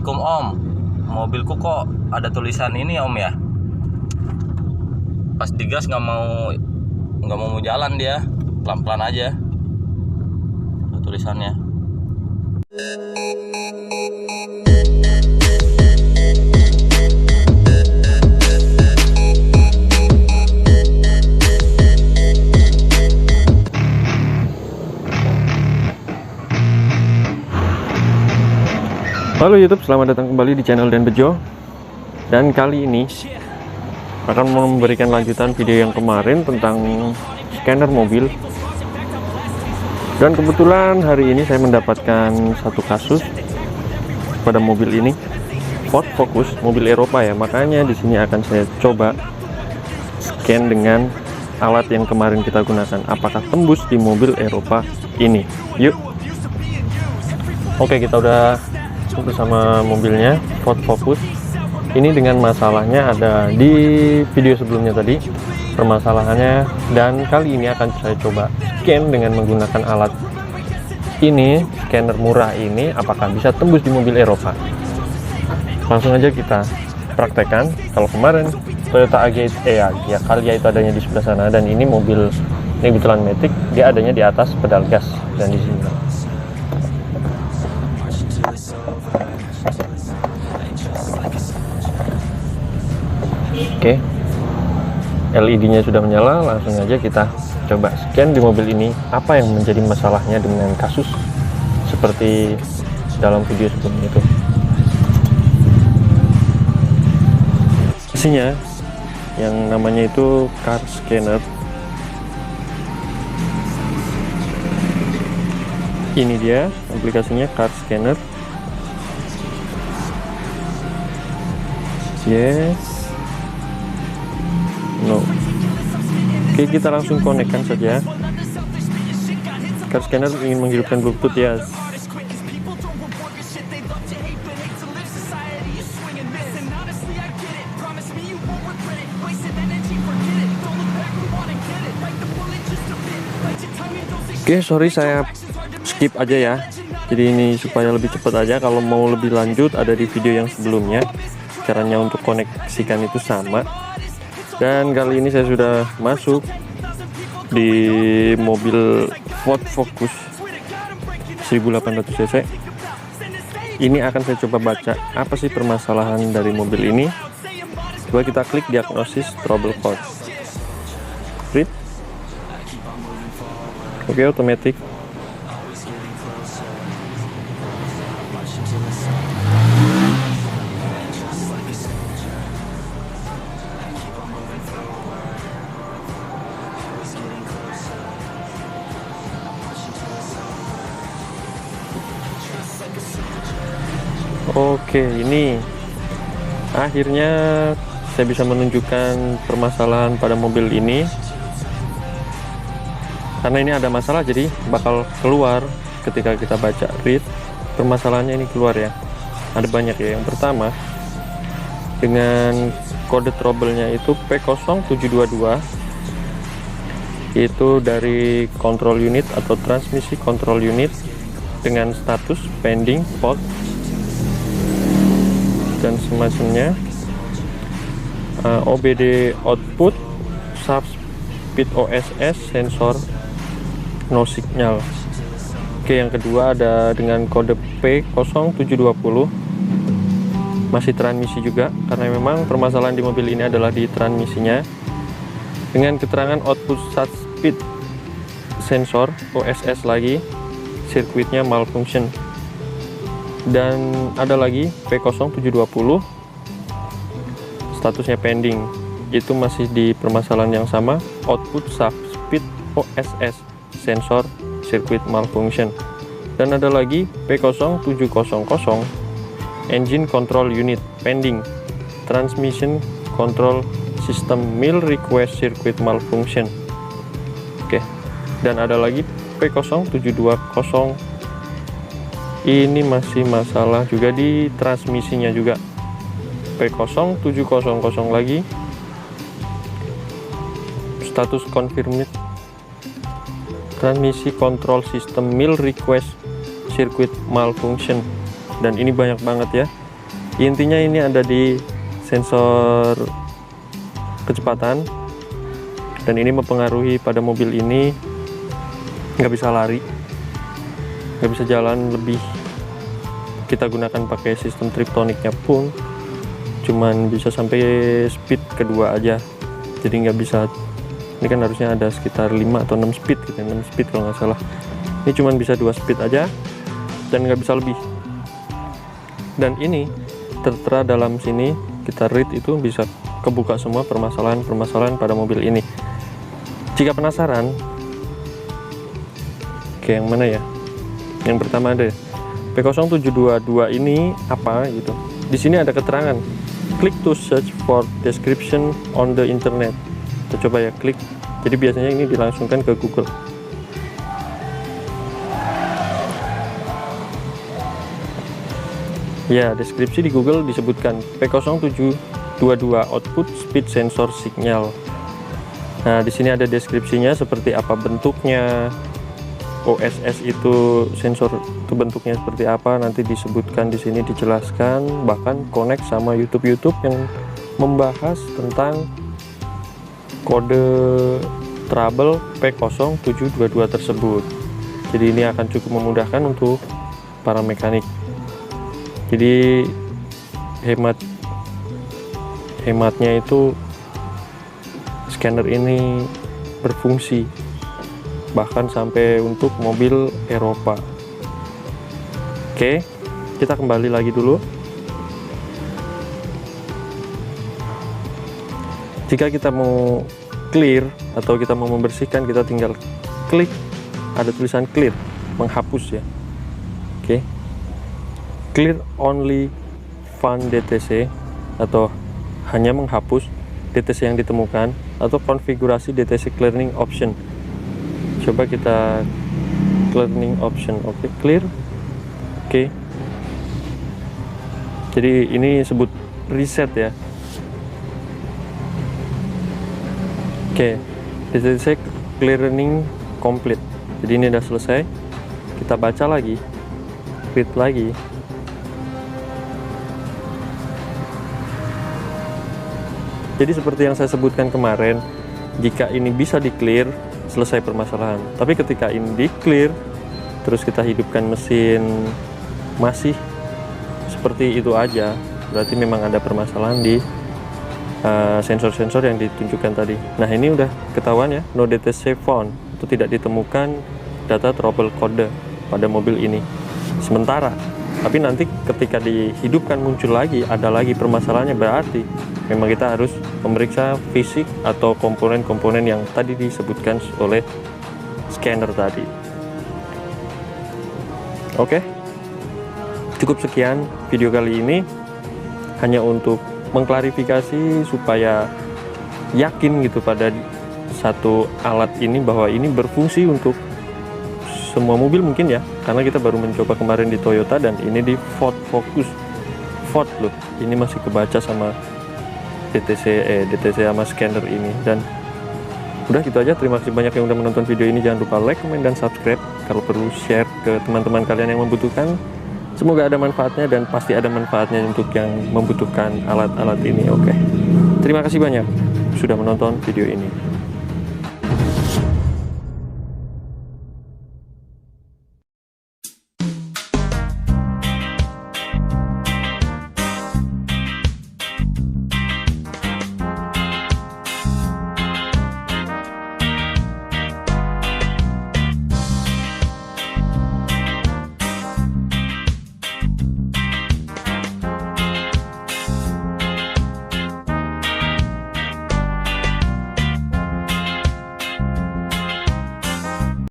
Assalamualaikum Om, mobilku kok ada tulisan ini Om ya. Pas digas nggak mau jalan dia, pelan-pelan aja. Ada tulisannya. Halo YouTube, selamat datang kembali di channel Dan Bejo. Dan kali ini akan memberikan lanjutan video yang kemarin tentang scanner mobil. Dan kebetulan hari ini saya mendapatkan satu kasus pada mobil ini, Ford Focus, mobil Eropa ya. Makanya di sini akan saya coba scan dengan alat yang kemarin kita gunakan. Apakah tembus di mobil Eropa ini? Yuk. Oke, kita udah bersama mobilnya Ford Focus. Ini dengan masalahnya ada di video sebelumnya tadi permasalahannya, dan kali ini akan saya coba scan dengan menggunakan alat ini, scanner murah ini, apakah bisa tembus di mobil Eropa. Langsung aja kita praktekkan. Kalau kemarin Toyota Agya ya Calya itu adanya di sebelah sana, dan ini mobil ini kebetulan Matic, dia adanya di atas pedal gas dan di sini. Oke, LED-nya sudah menyala. Langsung aja kita coba scan di mobil ini apa yang menjadi masalahnya dengan kasus seperti dalam video sebelumnya itu. Isinya yang namanya itu car scanner. Ini dia aplikasinya, car scanner. Yes. No. Oke, kita langsung konekkan saja. Car scanner ingin menghidupkan Bluetooth ya. Oke, sorry saya skip aja ya. Jadi ini supaya lebih cepat aja. Kalau mau lebih lanjut ada di video yang sebelumnya. Caranya untuk koneksikan itu sama. Dan kali ini saya sudah masuk di mobil Ford Focus 1800 cc. Ini akan saya coba baca apa sih permasalahan dari mobil ini. Coba kita klik diagnosis trouble code. Read. Oke, otomatis. Oke, ini akhirnya saya bisa menunjukkan permasalahan pada mobil ini. Karena ini ada masalah, jadi bakal keluar ketika kita baca read. Permasalahannya ini keluar ya. Ada banyak ya. Yang pertama, dengan kode trouble-nya itu P0722, itu dari control unit atau transmisi control unit dengan status pending fault dan semacamnya. OBD output sub speed OSS sensor no signal. Oke, yang kedua ada dengan kode P0720, masih transmisi juga, karena memang permasalahan di mobil ini adalah di transmisinya, dengan keterangan output sub speed sensor OSS lagi, sirkuitnya malfunction. Dan ada lagi P0720, statusnya pending, itu masih di permasalahan yang sama, output sub speed OSS sensor circuit malfunction. Dan ada lagi P0700, engine control unit pending, transmission control system mill request circuit malfunction. Oke, dan ada lagi P0720, ini masih masalah juga di transmisinya juga. P0700 lagi, status confirmed transmisi control system mill request circuit malfunction. Dan ini banyak banget ya. Intinya ini ada di sensor kecepatan, dan ini mempengaruhi pada mobil ini nggak bisa lari, nggak bisa jalan lebih. Kita gunakan pakai sistem triptoniknya pun cuman bisa sampai speed kedua aja, jadi nggak bisa. Ini kan harusnya ada sekitar 5 atau 6 speed gitu, 6 speed kalau nggak salah. Ini cuman bisa 2 speed aja dan nggak bisa lebih. Dan ini tertera dalam sini, kita read itu bisa kebuka semua permasalahan pada mobil ini. Jika penasaran, oke, yang mana ya? Yang pertama ada P0722 ini apa gitu. Di sini ada keterangan. Click to search for description on the internet. Kita coba ya, klik. Jadi biasanya ini dilangsungkan ke Google. Ya, deskripsi di Google disebutkan P0722 output speed sensor signal. Nah, di sini ada deskripsinya seperti apa bentuknya, OSS itu sensor itu bentuknya seperti apa, nanti disebutkan di sini, dijelaskan, bahkan connect sama YouTube yang membahas tentang kode trouble P0722 tersebut. Jadi ini akan cukup memudahkan untuk para mekanik. Jadi hematnya itu scanner ini berfungsi bahkan sampai untuk mobil Eropa. Oke, kita kembali lagi dulu. Jika kita mau clear atau kita mau membersihkan, kita tinggal klik, ada tulisan clear, menghapus ya. Oke, clear only fund DTC atau hanya menghapus DTC yang ditemukan, atau konfigurasi DTC clearing option. Coba kita clearing option. Oke, clear. Oke, jadi ini sebut reset ya. Oke, DTC clearing complete. Jadi ini udah selesai. Kita baca lagi, read lagi. Jadi seperti yang saya sebutkan kemarin, jika ini bisa di clear, selesai permasalahan. Tapi ketika ini di clear, terus kita hidupkan mesin masih seperti itu aja, berarti memang ada permasalahan di sensor-sensor yang ditunjukkan tadi. Nah, ini udah ketahuan ya, no DTC found, itu tidak ditemukan data trouble code pada mobil ini sementara. Tapi nanti ketika dihidupkan muncul lagi, ada lagi permasalahannya, berarti memang kita harus memeriksa fisik atau komponen-komponen yang tadi disebutkan oleh scanner tadi. Oke, cukup sekian video kali ini, hanya untuk mengklarifikasi supaya yakin gitu pada satu alat ini bahwa ini berfungsi untuk semua mobil mungkin ya, karena kita baru mencoba kemarin di Toyota dan ini di Ford Focus. Ford loh, ini masih kebaca sama DTC sama scanner ini. Dan udah gitu aja, terima kasih banyak yang udah menonton video ini. Jangan lupa like, comment, dan subscribe. Kalau perlu share ke teman-teman kalian yang membutuhkan. Semoga ada manfaatnya, dan pasti ada manfaatnya untuk yang membutuhkan alat-alat ini. Oke, terima kasih banyak sudah menonton video ini.